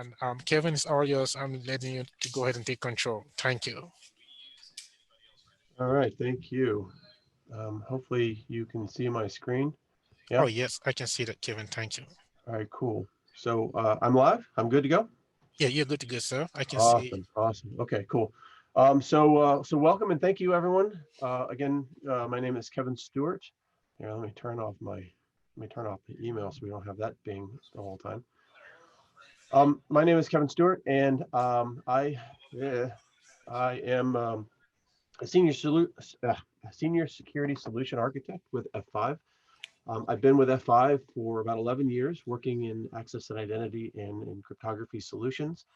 And Kevin, it's all yours. I'm letting you to go ahead and take control. Thank you. All right, thank you. Hopefully you can see my screen. Yeah. Oh, yes, I can see that, Kevin. Thank you. All right, cool. So I'm live. I'm good to go. Yeah, you're good to go, sir. I can see. Awesome, awesome. Okay, cool. So welcome and thank you, everyone. Again, my name is Kevin Stewart. Here, let me turn off the email so we don't have that being the whole time. My name is Kevin Stewart, and I am a senior security solution architect with F5. I've been with F5 for about 11 years, working in access and identity and in cryptography solutions,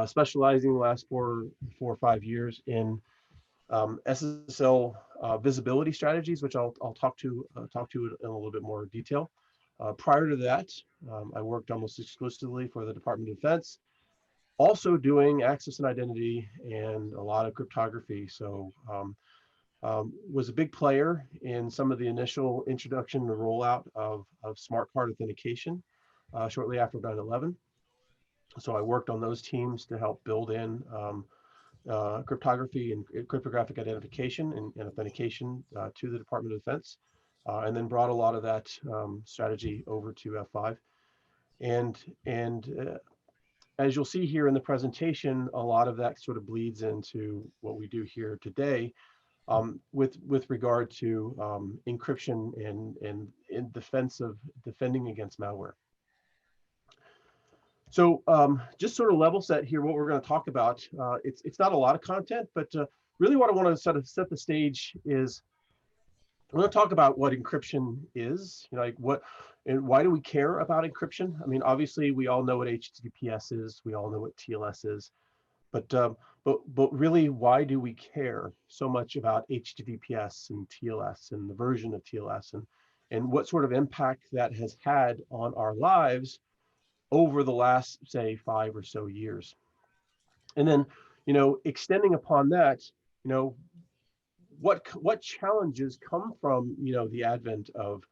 specializing the last four or 5 years in SSL visibility strategies, which I'll talk to in a little bit more detail. Prior to that, I worked almost exclusively for the Department of Defense, also doing access and identity and a lot of cryptography. So was a big player in some of the initial introduction and rollout of smart card authentication shortly after 9/11. So I worked on those teams to help build in cryptography and cryptographic identification and authentication to the Department of Defense, and then brought a lot of that strategy over to F5. And as you'll see here in the presentation, a lot of that sort of bleeds into what we do here today, with regard to encryption and in defense of defending against malware. So just sort of level set here, what we're going to talk about. It's not a lot of content, but really what I want to sort of set the stage is we're going to talk about what encryption is, like what and why do we care about encryption? I mean, obviously we all know what HTTPS is, we all know what TLS is, but really, why do we care so much about HTTPS and TLS and the version of TLS and what sort of impact that has had on our lives over the last, say, 5 or so years? And then, extending upon that, you know, what challenges come from, the advent of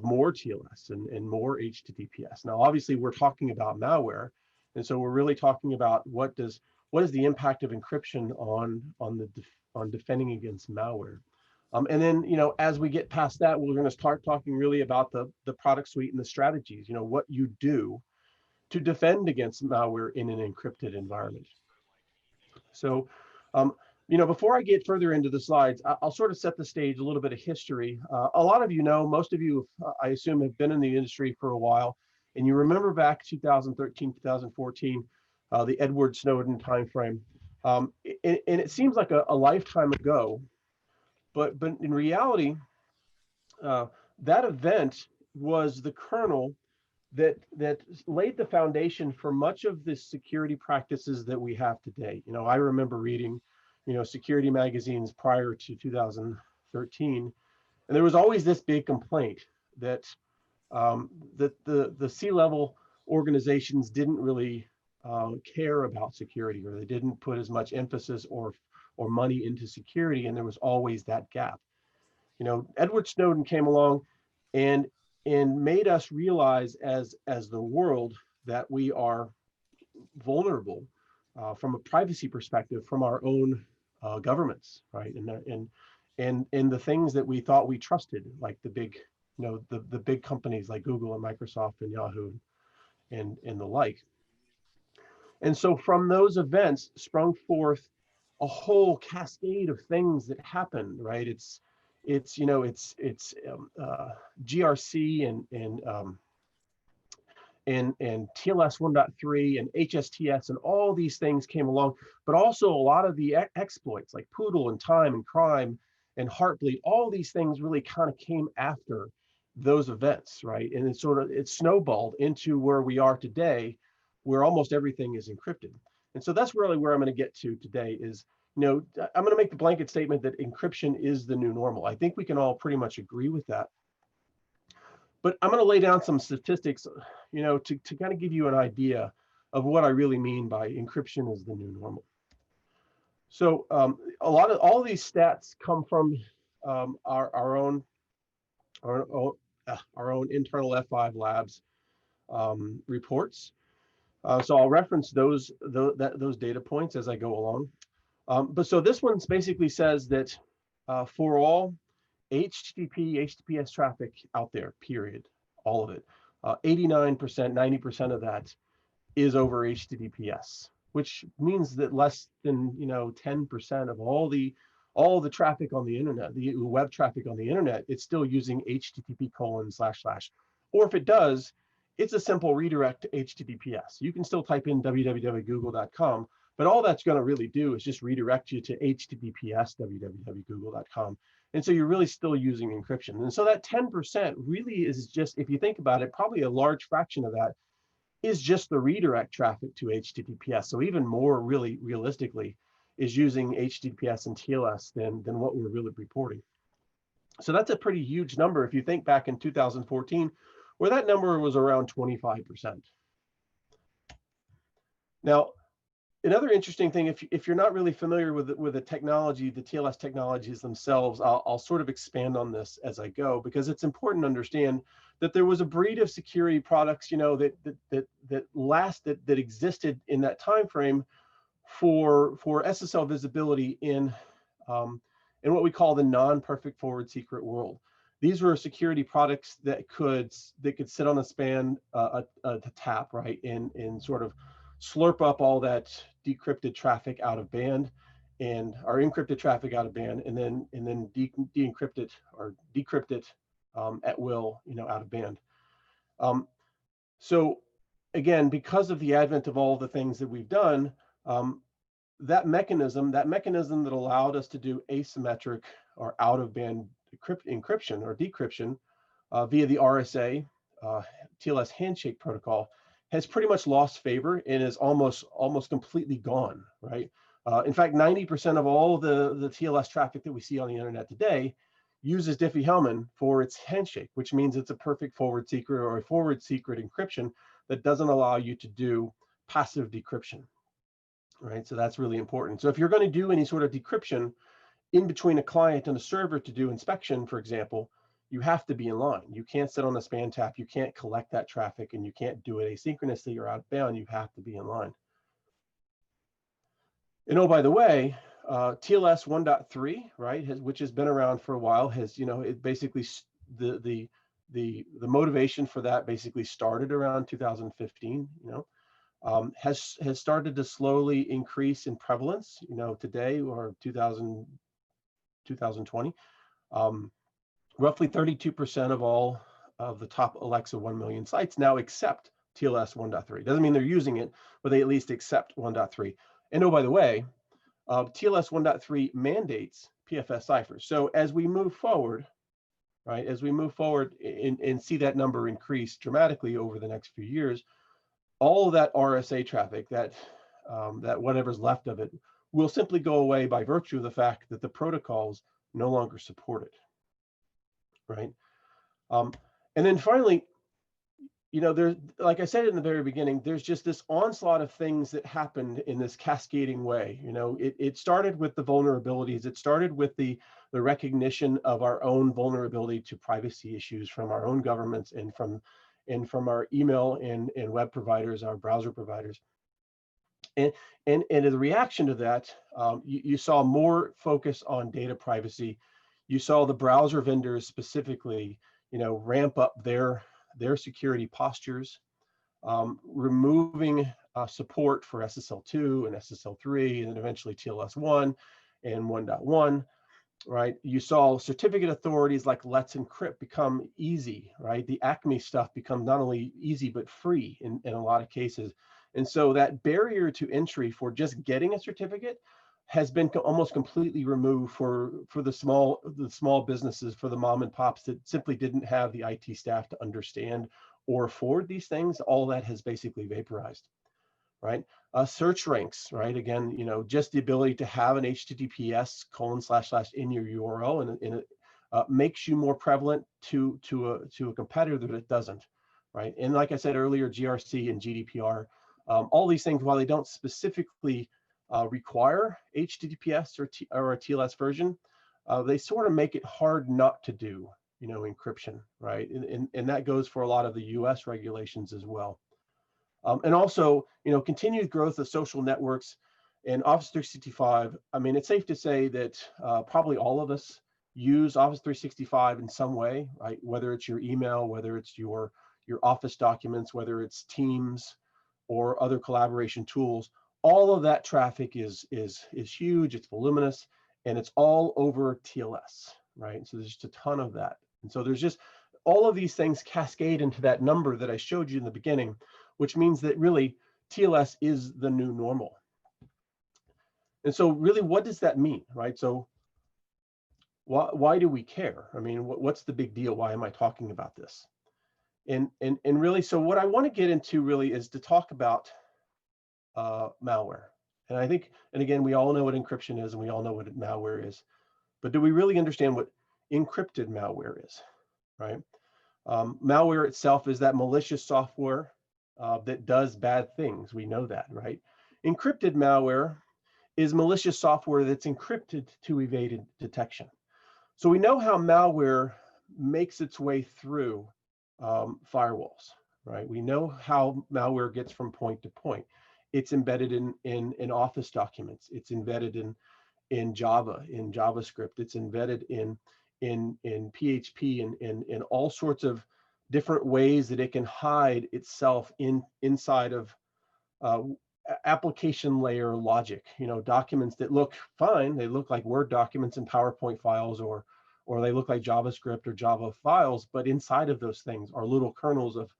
more TLS and more HTTPS? Now, obviously, we're talking about malware, and so we're really talking about what is the impact of encryption on defending against malware. And then, as we get past that, we're going to start talking really about the product suite and the strategies. What you do to defend against malware in an encrypted environment. So, before I get further into the slides, I'll sort of set the stage, a little bit of history. A lot of most of you, I assume, have been in the industry for a while, and you remember back 2013, 2014, the Edward Snowden timeframe. And it seems like a lifetime ago, but in reality, that event was the kernel that laid the foundation for much of the security practices that we have today. I remember reading, security magazines prior to 2013, and there was always this big complaint that that the C-level organizations didn't really care about security, or they didn't put as much emphasis or money into security, and there was always that gap. Edward Snowden came along and made us realize as the world that we are vulnerable from a privacy perspective from our own governments, right? And the things that we thought we trusted, like the big, the big companies like Google and Microsoft and Yahoo and the like. And so from those events sprung forth a whole cascade of things that happened, right? It's GRC and TLS 1.3 and HSTS and all these things came along, but also a lot of the exploits like Poodle and Time and Crime and Heartbleed. All these things really kind of came after those events, right? And it snowballed into where we are today, where almost everything is encrypted. And so that's really where I'm going to get to today is, I'm going to make the blanket statement that encryption is the new normal. I think we can all pretty much agree with that. But I'm going to lay down some statistics, to kind of give you an idea of what I really mean by encryption is the new normal. So all these stats come from our own internal F5 labs reports. So I'll reference those data points as I go along. But so this one basically says that for all HTTP, HTTPS traffic out there, period, all of it, 89%, 90% of that is over HTTPS, which means that less than 10% of all the traffic on the internet, the web traffic on the internet, it's still using HTTP://. Or if it does, it's a simple redirect to HTTPS. You can still type in www.google.com, but all that's going to really do is just redirect you to HTTPS www.google.com. And so you're really still using encryption. And so that 10% really is just, if you think about it, probably a large fraction of that is just the redirect traffic to HTTPS. So even more really realistically is using HTTPS and TLS than what we're really reporting. So that's a pretty huge number if you think back in 2014, where that number was around 25%. Now, another interesting thing, if you're not really familiar with the technology, the TLS technologies themselves, I'll sort of expand on this as I go, because it's important to understand that there was a breed of security products, that existed in that time frame for SSL visibility in what we call the non-perfect forward secret world. These were security products that could sit on a span, a tap, right, and sort of slurp up all that decrypted traffic out of band, and our encrypted traffic out of band, and then de-encrypt it or decrypt it at will, out of band. So again, because of the advent of all the things that we've done, that mechanism that allowed us to do asymmetric or out of band encryption or decryption via the RSA TLS handshake protocol has pretty much lost favor and is almost completely gone, right? In fact, 90% of all the TLS traffic that we see on the internet today uses Diffie-Hellman for its handshake, which means it's a perfect forward secret or a forward secret encryption that doesn't allow you to do passive decryption, right? So that's really important. So if you're going to do any sort of decryption in between a client and a server to do inspection, for example, you have to be in line. You can't sit on a span tap. You can't collect that traffic, and you can't do it asynchronously or out of bound. You have to be in line. And oh, by the way, TLS 1.3, right, which has been around for a while, has, it basically the motivation for that basically started around 2015. Has started to slowly increase in prevalence. Today or 2020. Roughly 32% of all of the top Alexa 1 million sites now accept TLS 1.3. Doesn't mean they're using it, but they at least accept 1.3. And oh, by the way, TLS 1.3 mandates PFS ciphers. So as we move forward, right, and see that number increase dramatically over the next few years, all of that RSA traffic, that whatever's left of it, will simply go away by virtue of the fact that the protocols no longer support it. Right. And then finally, there's, like I said in the very beginning, there's just this onslaught of things that happened in this cascading way. It started with the vulnerabilities. It started with the recognition of our own vulnerability to privacy issues from our own governments and from our email and web providers, our browser providers. And as a reaction to that, you saw more focus on data privacy. You saw the browser vendors specifically, ramp up their security postures, removing support for SSL2 and SSL3, and then eventually TLS1 and 1.1, right? You saw certificate authorities like Let's Encrypt become easy, right? The Acme stuff becomes not only easy, but free in a lot of cases. And so that barrier to entry for just getting a certificate has been almost completely removed for the small businesses, for the mom and pops that simply didn't have the IT staff to understand or afford these things. All that has basically vaporized, right? Search ranks, right? Again, just the ability to have an HTTPS : / in your URL, and it makes you more prevalent to a competitor that it doesn't, right? And like I said earlier, GRC and GDPR, all these things, while they don't specifically require HTTPS or a TLS version, they sort of make it hard not to do, encryption, right? And that goes for a lot of the US regulations as well. And also, continued growth of social networks and Office 365. I mean, it's safe to say that probably all of us use Office 365 in some way, right? Whether it's your email, whether it's your Office documents, whether it's Teams or other collaboration tools. All of that traffic is huge. It's voluminous, and it's all over TLS, right? So there's just a ton of that, and so there's just all of these things cascade into that number that I showed you in the beginning, which means that really TLS is the new normal. And so really, what does that mean, right? So why do we care? I mean, what's the big deal? Why am I talking about this? And really, so what I want to get into really is to talk about malware. And I think, and again, we all know what encryption is and we all know what malware is, but do we really understand what encrypted malware is, right? Malware itself is that malicious software that does bad things. We know that, right? Encrypted malware is malicious software that's encrypted to evade detection. So we know how malware makes its way through firewalls, right? We know how malware gets from point to point. It's embedded in Office documents. It's embedded in Java, in JavaScript. It's embedded in PHP and in all sorts of different ways that it can hide itself inside of application layer logic. Documents that look fine. They look like Word documents and PowerPoint files, or they look like JavaScript or Java files, but inside of those things are little kernels of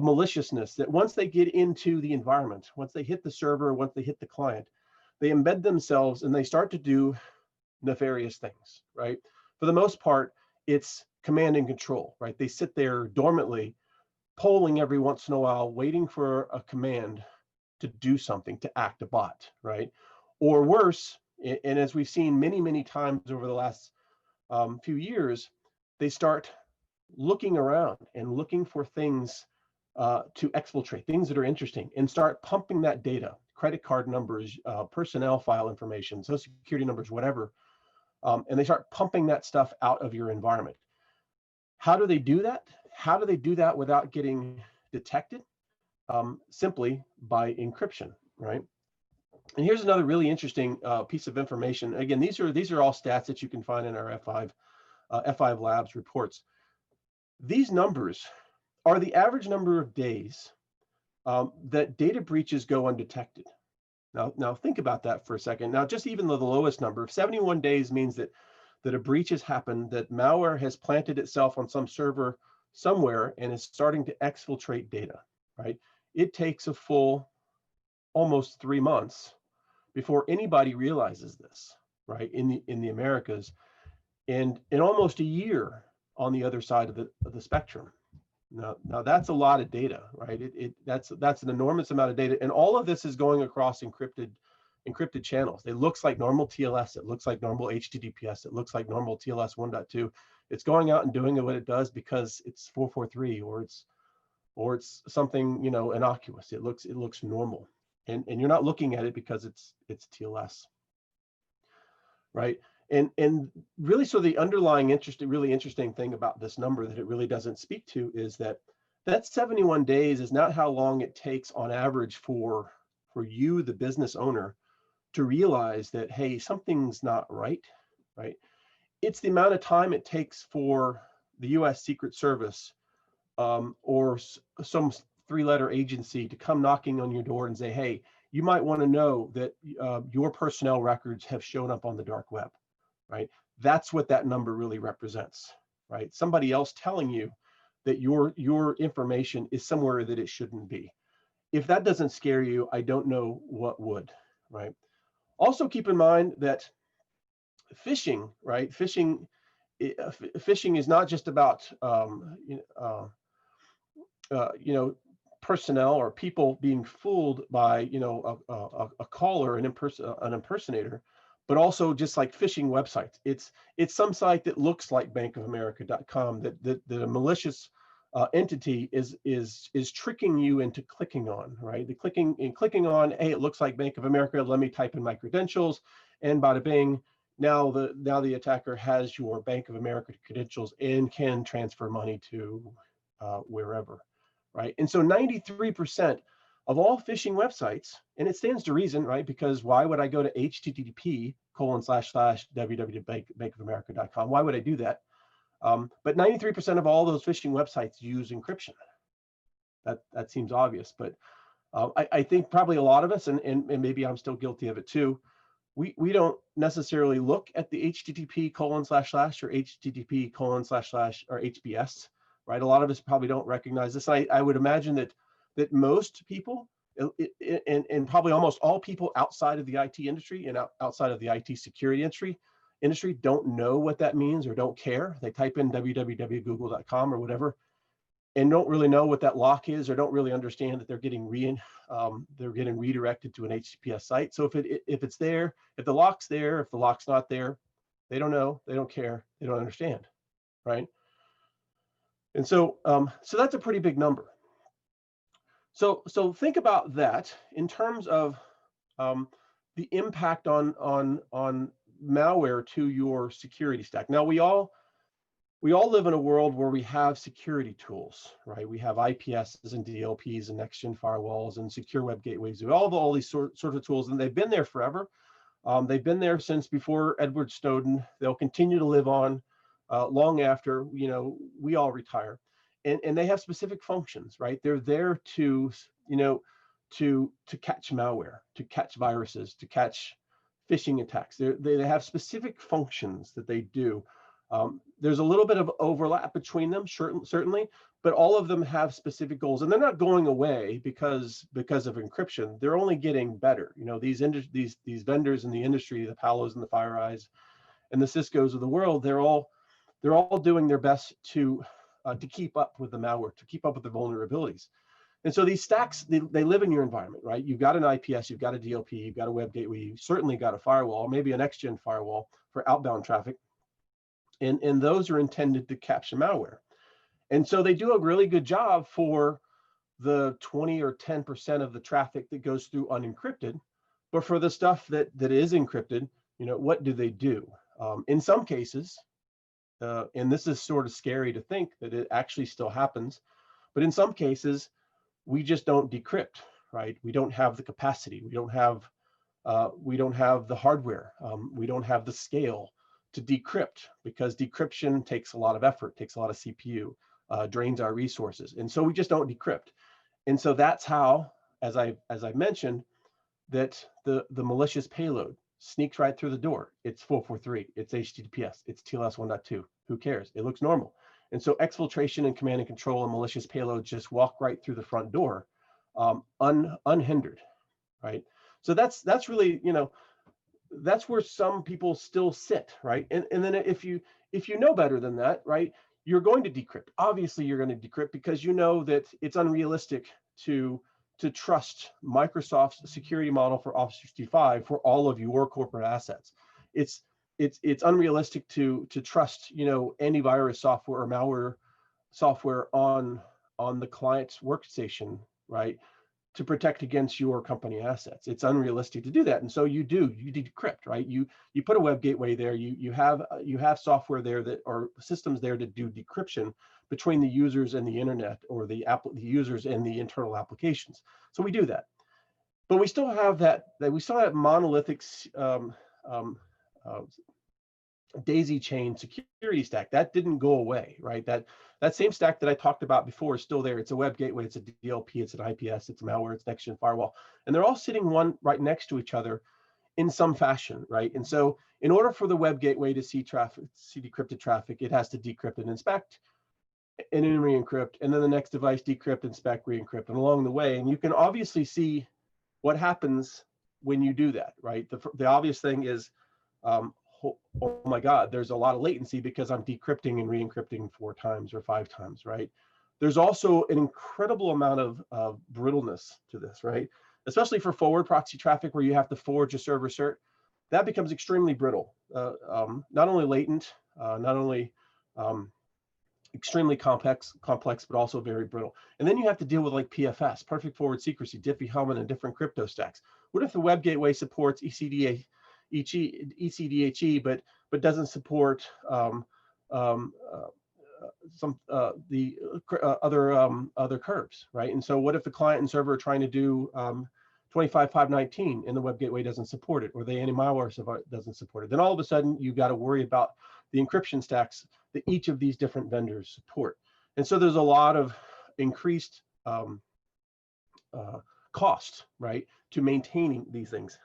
maliciousness that once they get into the environment, once they hit the server, once they hit the client, they embed themselves and they start to do nefarious things, right? For the most part, it's command and control, right? They sit there dormantly, polling every once in a while, waiting for a command to do something, to act a bot, right? Or worse, and as we've seen many, many times over the last few years, they start looking around and looking for things to exfiltrate, things that are interesting, and start pumping that data, credit card numbers, personnel file information, social security numbers, whatever, and they start pumping that stuff out of your environment. How do they do that? How do they do that without getting detected? Simply by encryption, right? And here's another really interesting piece of information. Again, these are all stats that you can find in our F5 Labs reports. These numbers are the average number of days that data breaches go undetected. Now think about that for a second. Now, just even though the lowest number of 71 days means that a breach has happened, that malware has planted itself on some server somewhere and is starting to exfiltrate data, right? It takes a full almost 3 months before anybody realizes this, right? In the Americas, and in almost a year on the other side of the spectrum. Now that's a lot of data, right? That's an enormous amount of data, and all of this is going across encrypted channels. It looks like normal TLS. It looks like normal HTTPS. It looks like normal TLS 1.2. It's going out and doing what it does because it's 443, or it's something innocuous. It looks normal, and you're not looking at it because it's TLS, right? And really, so the underlying really interesting thing about this number that it really doesn't speak to is that 71 days is not how long it takes on average for you, the business owner, to realize that, hey, something's not right, right? It's the amount of time it takes for the U.S. Secret Service or some three-letter agency to come knocking on your door and say, hey, you might want to know that your personnel records have shown up on the dark web, right? That's what that number really represents, right? Somebody else telling you that your information is somewhere that it shouldn't be. If that doesn't scare you, I don't know what would, right? Also keep in mind that phishing, right? Phishing is not just about personnel or people being fooled by a caller, an impersonator, but also just like phishing websites. It's some site that looks like bankofamerica.com that a malicious entity is tricking you into clicking on, right? Clicking on, hey, it looks like Bank of America. Let me type in my credentials, and bada bing. Now the attacker has your Bank of America credentials and can transfer money to wherever, right? And so 93% of all phishing websites, and it stands to reason, right? Because why would I go to http://www.bankofamerica.com? Why would I do that? But 93% of all those phishing websites use encryption. That seems obvious, but I think probably a lot of us, and maybe I'm still guilty of it too, we don't necessarily look at the http:/ or http:/ or HBS, right? A lot of us probably don't recognize this. I would imagine that most people, and probably almost all people outside of the IT industry and outside of the IT security industry don't know what that means or don't care. They type in www.google.com or whatever and don't really know what that lock is, or don't really understand that they're getting redirected to an HTTPS site. So if it's there, if the lock's there, if the lock's not there, they don't know, they don't care, they don't understand, right? And so so that's a pretty big number. So think about that in terms of the impact on malware to your security stack. Now we all live in a world where we have security tools, right? We have IPSs and DLPs and next-gen firewalls and secure web gateways. We all these sorts of tools, and they've been there forever. They've been there since before Edward Snowden. They'll continue to live on long after we all retire, and they have specific functions, right? They're there to to catch malware, to catch viruses, to catch phishing attacks. They have specific functions that they do. There's a little bit of overlap between them, certainly, but all of them have specific goals, and they're not going away because of encryption. They're only getting better. These vendors in the industry, the Palos and the FireEyes and the Ciscos of the world, they're all doing their best to keep up with the malware, to keep up with the vulnerabilities. And so these stacks, they live in your environment, right? You've got an IPS, you've got a DLP, you've got a web gateway, you've certainly got a firewall, maybe a next-gen firewall for outbound traffic. And those are intended to capture malware. And so they do a really good job for the 20 or 10% of the traffic that goes through unencrypted. But for the stuff that is encrypted, what do they do? In some cases, and this is sort of scary to think that it actually still happens, but in some cases, we just don't decrypt, right? We don't have the capacity. We don't have the hardware. We don't have the scale to decrypt, because decryption takes a lot of effort, takes a lot of CPU, drains our resources, and so we just don't decrypt. And so that's how, as I mentioned, that the malicious payload sneaks right through the door. It's 443, it's HTTPS, it's TLS 1.2. Who cares? It looks normal. And so exfiltration and command and control and malicious payloads just walk right through the front door, unhindered, right? So that's really, that's where some people still sit, right? And then if you know better than that, right, you're going to decrypt. Obviously, you're going to decrypt because you know that it's unrealistic to trust Microsoft's security model for Office 365 for all of your corporate assets. It's unrealistic to trust antivirus software or malware software on the client's workstation, right, to protect against your company assets. It's unrealistic to do that, and so you decrypt, right? You put a web gateway there. You have software there or systems there to do decryption between the users and the internet, or the users and the internal applications. So we do that, but we still have that monolithic daisy chain security stack. That didn't go away, right? That same stack that I talked about before is still there. It's a web gateway, it's a DLP, it's an IPS, it's malware, it's next-gen firewall, and they're all sitting one right next to each other in some fashion, right? And so in order for the web gateway to see decrypted traffic, it has to decrypt and inspect and then re-encrypt, and then the next device decrypt, inspect, re-encrypt, and along the way. And you can obviously see what happens when you do that, right? The obvious thing is, oh my God, there's a lot of latency because I'm decrypting and re-encrypting 4 times or 5 times, right? There's also an incredible amount of brittleness to this, right? Especially for forward proxy traffic where you have to forward your server cert, that becomes extremely brittle. Not only latent, not only extremely complex, but also very brittle. And then you have to deal with like PFS, perfect forward secrecy, Diffie-Hellman, and different crypto stacks. What if the web gateway supports ECDHE, but doesn't support other curves, right? And so what if the client and server are trying to do 25.519 and the web gateway doesn't support it, or the anti-malware doesn't support it? Then all of a sudden you've got to worry about the encryption stacks that each of these different vendors support. And so there's a lot of increased cost, right, to maintaining these things.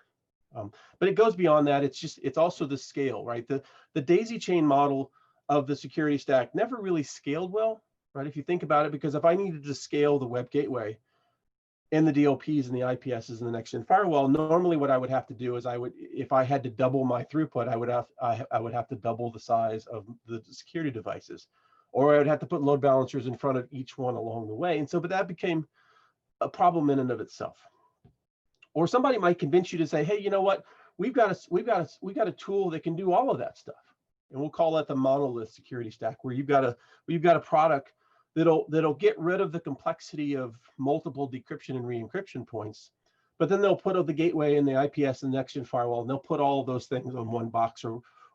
But it goes beyond that. It's also the scale, right? The daisy chain model of the security stack never really scaled well, right? If you think about it, because if I needed to scale the web gateway and the DLPs and the IPSs and the next gen firewall, normally what I would have to do is if I had to double my throughput, I would have to double the size of the security devices, or I would have to put load balancers in front of each one along the way. And so, but that became a problem in and of itself. Or somebody might convince you to say, hey, you know what? We've got a tool that can do all of that stuff, and we'll call that the monolith security stack, where you've got a product that'll get rid of the complexity of multiple decryption and re-encryption points, but then they'll put the gateway and the IPS and the next-gen firewall, and they'll put all of those things on one box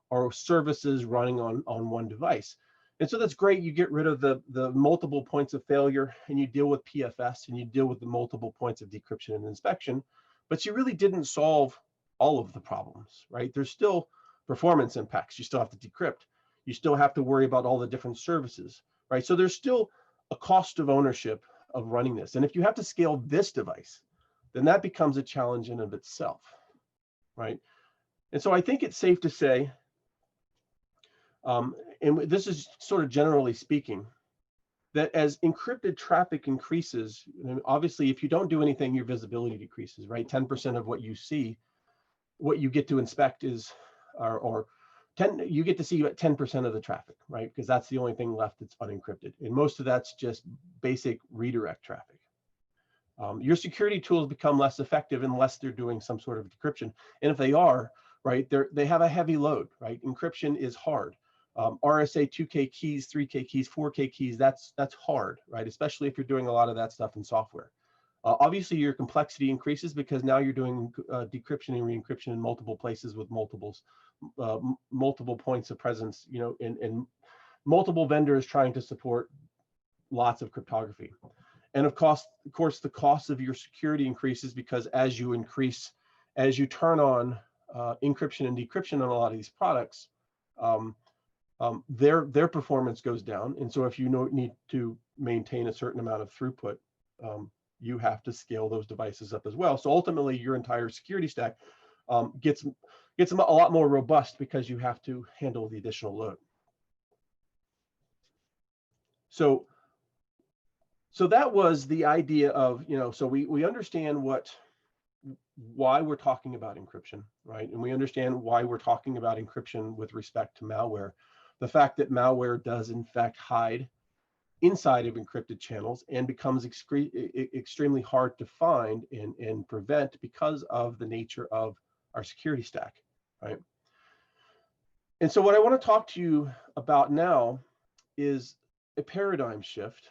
or services running on one device. And so that's great. You get rid of the multiple points of failure, and you deal with PFS, and you deal with the multiple points of decryption and inspection, but you really didn't solve all of the problems, right? There's still performance impacts. You still have to decrypt. You still have to worry about all the different services, right? So there's still a cost of ownership of running this. And if you have to scale this device, then that becomes a challenge in of itself, right? And so I think it's safe to say, and this is sort of generally speaking, that as encrypted traffic increases, and obviously if you don't do anything, your visibility decreases, right? 10% of what you see, what you get to inspect is, you get to see 10% of the traffic, right? Because that's the only thing left that's unencrypted. And most of that's just basic redirect traffic. Your security tools become less effective unless they're doing some sort of decryption. And if they are, right, they have a heavy load, right? Encryption is hard. RSA 2K keys, 3K keys, 4K keys, that's hard, right? Especially if you're doing a lot of that stuff in software. Obviously, your complexity increases because now you're doing decryption and re-encryption in multiple places with multiple points of presence, you know, and multiple vendors trying to support lots of cryptography. And of course, the cost of your security increases because as you turn on encryption and decryption on a lot of these products, their performance goes down. And so if you need to maintain a certain amount of throughput, you have to scale those devices up as well. So ultimately, your entire security stack gets a lot more robust because you have to handle the additional load. So that was the idea of, you know, so we understand why we're talking about encryption, right? And we understand why we're talking about encryption with respect to malware. The fact that malware does in fact hide inside of encrypted channels and becomes extremely hard to find and prevent because of the nature of our security stack, right? And so what I want to talk to you about now is a paradigm shift.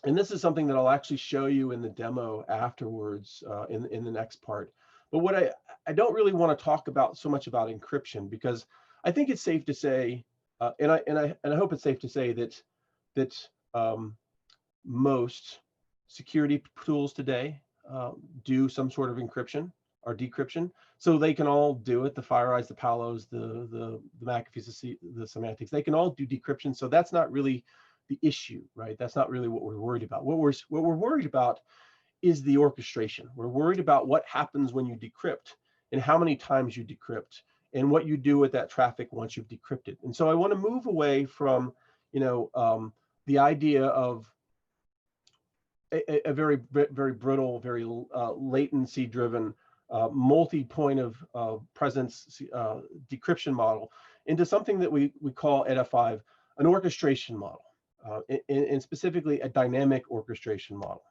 And this is something that I'll actually show you in the demo afterwards in the next part. But what I don't really want to talk about so much about encryption, because I think it's safe to say, and I hope it's safe to say that most security tools today do some sort of encryption or decryption, so they can all do it. The FireEyes, the Palos, the McAfee's, the Semantics, they can all do decryption. So that's not really the issue, right? That's not really what we're worried about. What we're worried about is the orchestration. We're worried about what happens when you decrypt and how many times you decrypt and what you do with that traffic once you've decrypted. And so I want to move away from, you know, the idea of a very, very brittle, very latency-driven, multi-point of presence decryption model into something that we call at F5 an orchestration model, and specifically a dynamic orchestration model.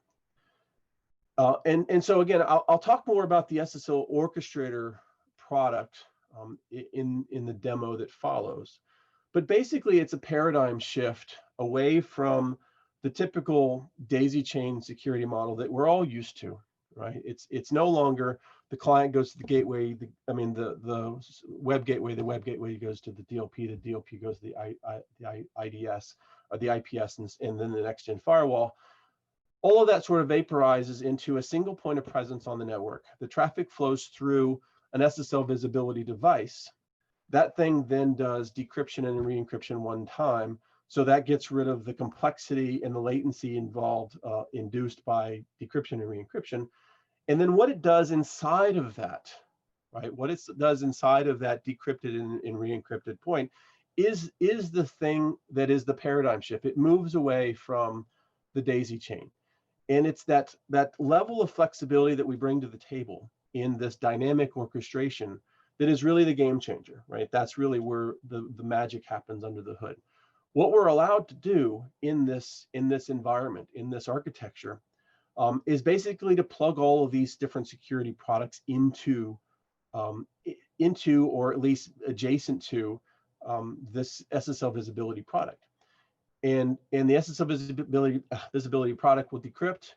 And so again, I'll talk more about the SSO orchestrator product in the demo that follows. But basically, it's a paradigm shift away from the typical daisy chain security model that we're all used to, right? It's no longer the client goes to the gateway, the web gateway, goes to the DLP goes to the IDS or the IPS, and then the next gen firewall. All of that sort of vaporizes into a single point of presence on the network. The traffic flows through an SSL visibility device. That thing then does decryption and re-encryption one time. So that gets rid of the complexity and the latency involved, induced by decryption and re-encryption. And then what it does inside of that, right? What it does inside of that decrypted and re-encrypted point is the thing that is the paradigm shift. It moves away from the daisy chain. And it's that level of flexibility that we bring to the table in this dynamic orchestration that is really the game changer, right? That's really where the magic happens under the hood. What we're allowed to do in this environment, in this architecture, is basically to plug all of these different security products into or at least adjacent to this SSL visibility product. And the SSL visibility product will decrypt,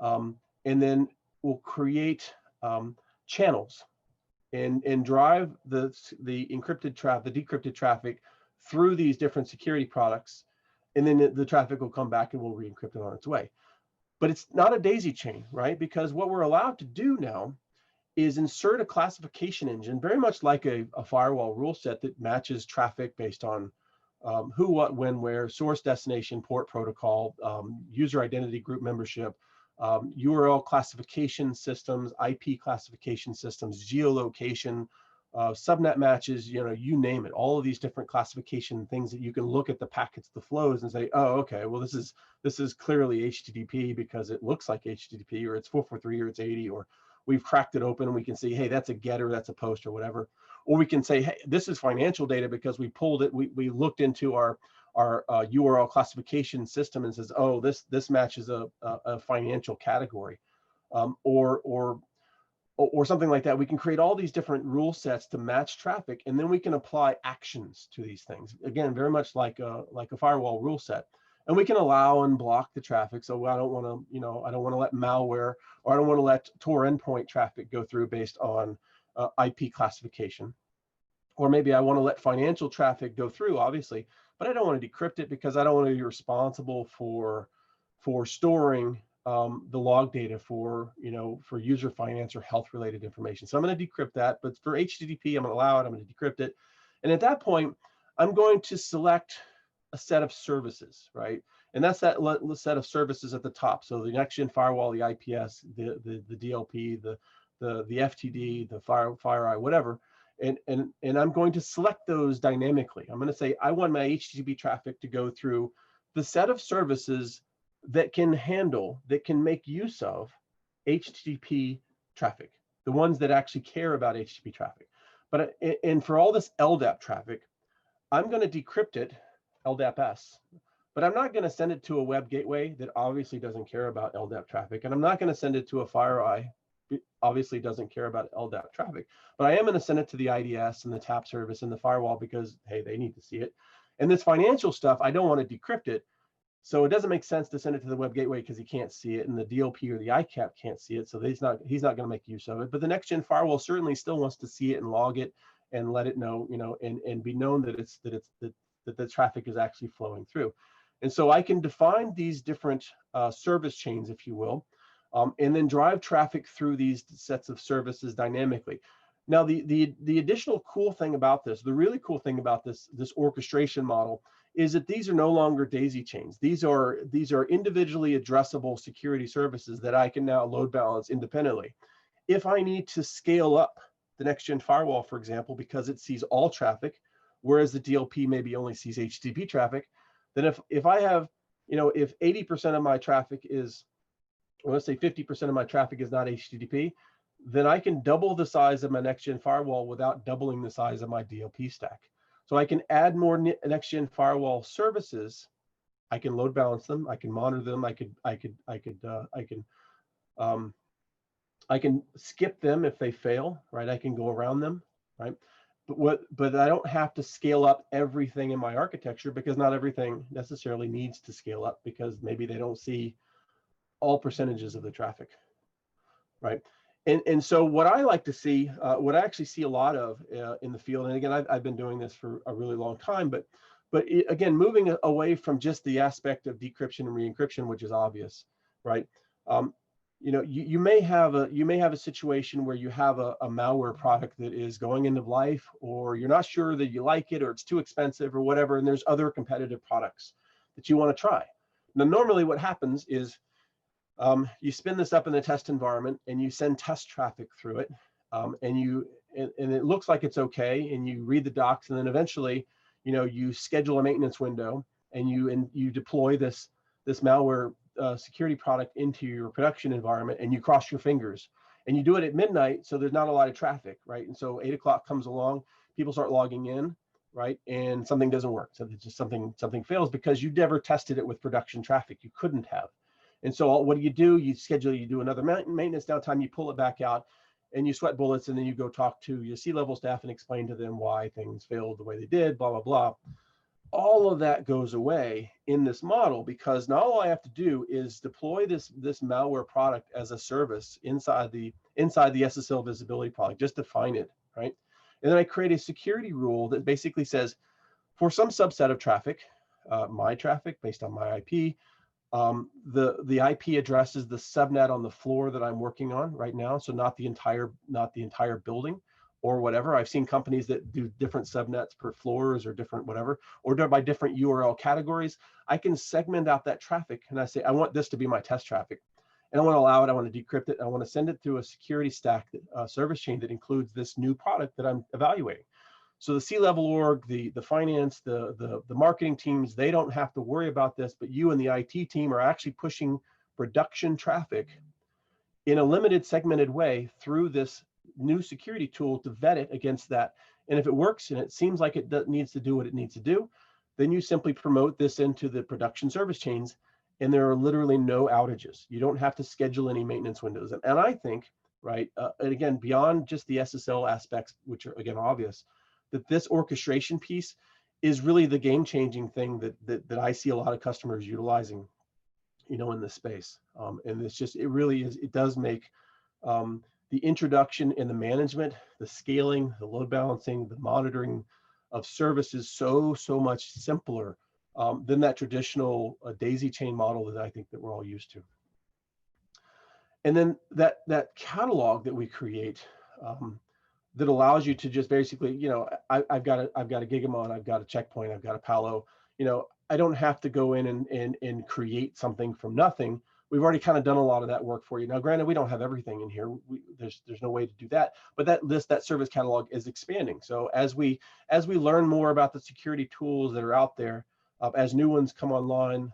and then will create channels and drive the decrypted traffic through these different security products, and then the traffic will come back and will re-encrypt it on its way. But it's not a daisy chain, right? Because what we're allowed to do now is insert a classification engine, very much like a firewall rule set that matches traffic based on who, what, when, where, source, destination, port, protocol, user identity, group membership, URL classification systems, IP classification systems, geolocation, subnet matches, you name it, all of these different classification things that you can look at the packets, the flows, and say, oh, okay, well, this is clearly HTTP because it looks like HTTP, or it's 443, or it's 80, or we've cracked it open and we can see, hey, that's a getter, that's a post, or whatever. Or we can say, hey, this is financial data because we pulled it, we looked into our URL classification system and says, oh, this matches a financial category, or something like that. We can create all these different rule sets to match traffic, and then we can apply actions to these things. Again, very much like a firewall rule set. And we can allow and block the traffic. So I don't want to let malware, or I don't want to let Tor endpoint traffic go through based on IP classification. Or maybe I want to let financial traffic go through, obviously, but I don't want to decrypt it because I don't want to be responsible for storing the log data for user finance or health related information. So I'm going to decrypt that, but for HTTP, I'm going to allow it, I'm going to decrypt it. And at that point, I'm going to select a set of services, right? And that's that set of services at the top. So the next gen firewall, the IPS, the DLP, the FTD, the FireEye, whatever. And I'm going to select those dynamically. I'm going to say, I want my HTTP traffic to go through the set of services that can make use of HTTP traffic, the ones that actually care about HTTP traffic. But and for all this LDAP traffic, I'm going to decrypt it, LDAP-S, but I'm not going to send it to a web gateway that obviously doesn't care about LDAP traffic, and I'm not going to send it to a FireEye, obviously doesn't care about LDAP traffic, but I am going to send it to the IDS and the TAP service and the firewall because, hey, they need to see it. And this financial stuff, I don't want to decrypt it, so it doesn't make sense to send it to the web gateway because he can't see it, and the DLP or the ICAP can't see it, so he's not going to make use of it. But the next gen firewall certainly still wants to see it and log it and let it know, and be known that that the traffic is actually flowing through. And so I can define these different service chains, if you will, and then drive traffic through these sets of services dynamically. Now, the additional cool thing about this, the really cool thing about this orchestration model, is that these are no longer daisy chains. These are individually addressable security services that I can now load balance independently. If I need to scale up the next gen firewall, for example, because it sees all traffic, whereas the DLP maybe only sees HTTP traffic, then if I have, if 80% of my traffic is, or let's say 50% of my traffic is not HTTP, then I can double the size of my next gen firewall without doubling the size of my DLP stack. So I can add more next gen firewall services. I can load balance them. I can monitor them. I can skip them if they fail, right? I can go around them, right? But I don't have to scale up everything in my architecture because not everything necessarily needs to scale up because maybe they don't see all percentages of the traffic, right? And so what I like to see, what I actually see a lot of in the field, and again, I've been doing this for a really long time, but again, moving away from just the aspect of decryption and re-encryption, which is obvious, right? You may have a situation where you have a malware product that is going into life, or you're not sure that you like it, or it's too expensive, or whatever, and there's other competitive products that you want to try. Now, normally what happens is you spin this up in the test environment and you send test traffic through it, and it looks like it's okay, and you read the docs, and then eventually, you schedule a maintenance window, and you deploy this malware security product into your production environment, and you cross your fingers, and you do it at midnight, so there's not a lot of traffic, right? And so 8 o'clock comes along, people start logging in, right, and something doesn't work. So it's just something fails because you never tested it with production traffic. You couldn't have. And so what do? You do another maintenance downtime, you pull it back out, and you sweat bullets, and then you go talk to your C-level staff and explain to them why things failed the way they did, blah, blah, blah. All of that goes away in this model, because now all I have to do is deploy this malware product as a service inside the SSL visibility product, just define it, right? And then I create a security rule that basically says, for some subset of traffic, my traffic based on my IP, the IP address is the subnet on the floor that I'm working on right now, so not the entire building or whatever. I've seen companies that do different subnets per floors or different whatever, or by different URL categories. I can segment out that traffic, and I say, I want this to be my test traffic, and I want to allow it, I want to decrypt it, I want to send it through a security stack service chain that includes this new product that I'm evaluating. So the C-level org, the finance, the marketing teams, they don't have to worry about this, but you and the IT team are actually pushing production traffic in a limited segmented way through this new security tool to vet it against that. And if it works and it seems like it needs to do what it needs to do, then you simply promote this into the production service chains, and there are literally no outages. You don't have to schedule any maintenance windows. And I think, right, and again, beyond just the SSL aspects, which are again obvious, that this orchestration piece is really the game-changing thing that I see a lot of customers utilizing, in this space. And it really is, it does make the introduction and the management, the scaling, the load balancing, the monitoring of services so much simpler than that traditional daisy chain model that I think that we're all used to. And then that catalog that we create, that allows you to just basically, I've got a Gigamon, I've got a Checkpoint, I've got a Palo. I don't have to go in and create something from nothing. We've already kind of done a lot of that work for you. Now, granted, we don't have everything in here. There's no way to do that. But that service catalog is expanding. So as we learn more about the security tools that are out there, as new ones come online,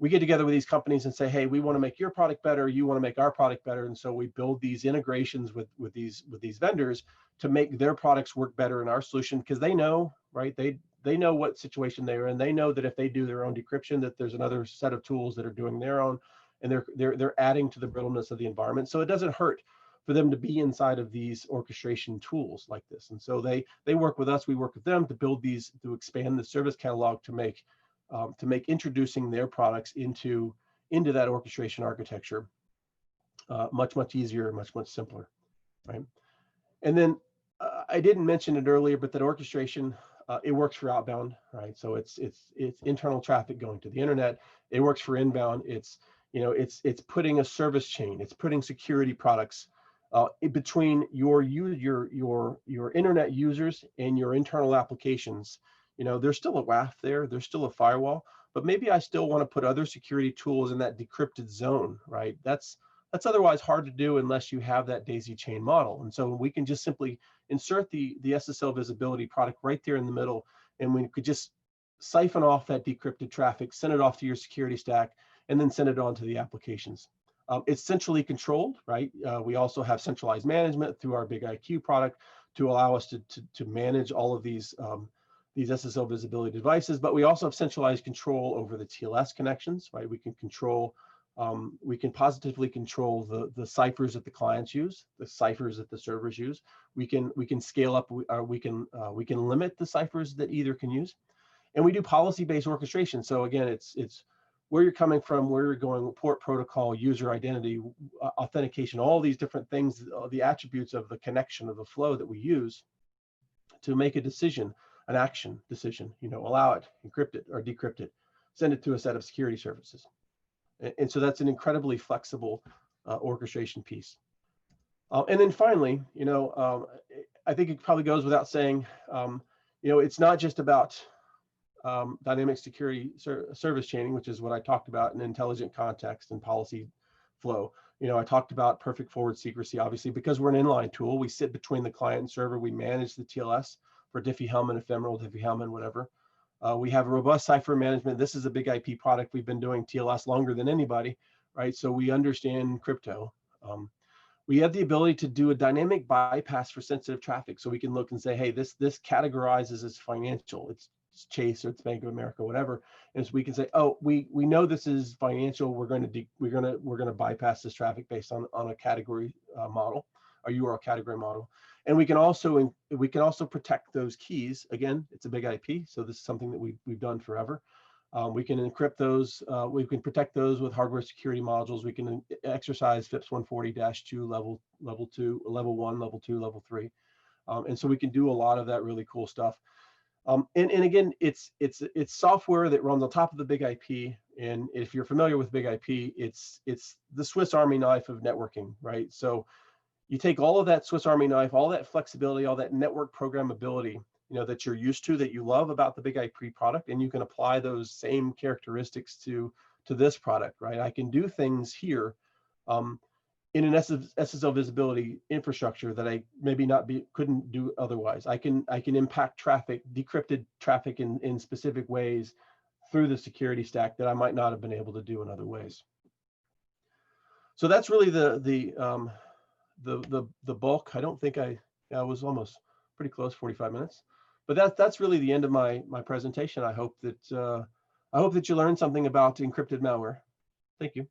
we get together with these companies and say, hey, we want to make your product better, you want to make our product better. And so we build these integrations with these vendors to make their products work better in our solution, because they know, right? They know what situation they're in. They know that if they do their own decryption, that there's another set of tools that are doing their own, and they're adding to the brittleness of the environment. So it doesn't hurt for them to be inside of these orchestration tools like this. And so they work with us, we work with them to build these, to expand the service catalog to make introducing their products into that orchestration architecture much easier, much simpler, right? And then I didn't mention it earlier, but that orchestration, it works for outbound, right? So it's internal traffic going to the internet. It works for inbound. It's putting a service chain. It's putting security products in between your internet users and your internal applications. There's still a WAF there, there's still a firewall, but maybe I still want to put other security tools in that decrypted zone, right? That's otherwise hard to do unless you have that daisy chain model. And so we can just simply insert the SSL visibility product right there in the middle, and we could just siphon off that decrypted traffic, send it off to your security stack, and then send it on to the applications. It's centrally controlled, right? We also have centralized management through our Big IQ product to allow us to manage all of these SSL visibility devices, but we also have centralized control over the TLS connections, right? We can positively control the ciphers that the clients use, the ciphers that the servers use. We can scale up, we can limit the ciphers that either can use, and we do policy-based orchestration. So again, it's where you're coming from, where you're going, port protocol, user identity, authentication, all these different things, the attributes of the connection of the flow that we use to make a decision, an action decision, allow it, encrypt it or decrypt it, send it to a set of security services. And so that's an incredibly flexible orchestration piece. And then finally, I think it probably goes without saying, it's not just about dynamic security service chaining, which is what I talked about in intelligent context and policy flow. I talked about perfect forward secrecy, obviously, because we're an inline tool. We sit between the client and server. We manage the TLS for Diffie-Hellman, ephemeral, Diffie-Hellman, whatever. We have a robust cipher management. This is a big IP product. We've been doing TLS longer than anybody, right? So we understand crypto. We have the ability to do a dynamic bypass for sensitive traffic. So we can look and say, hey, this categorizes as financial. It's Chase or it's Bank of America, whatever. And so we can say, oh, we know this is financial. We're going to bypass this traffic based on a category model, a URL category model. And we can also protect those keys. Again, it's a big IP, so this is something that we've done forever. We can encrypt those. We can protect those with hardware security modules. We can exercise FIPS 140-2 level 2, level 1, level 2, level 3, and so we can do a lot of that really cool stuff. And again, it's software that runs on top of the big IP. And if you're familiar with big IP, it's the Swiss Army knife of networking, right? So you take all of that Swiss Army knife, all that flexibility, all that network programmability, that you're used to, that you love about the big IP product, and you can apply those same characteristics to this product, right? I can do things here in an SSL visibility infrastructure that I maybe couldn't do otherwise. I can impact traffic, decrypted traffic in specific ways through the security stack that I might not have been able to do in other ways. So that's really the bulk. I don't think I was almost pretty close, 45 minutes, but that's really the end of my presentation. I hope that you learned something about encrypted malware. Thank you.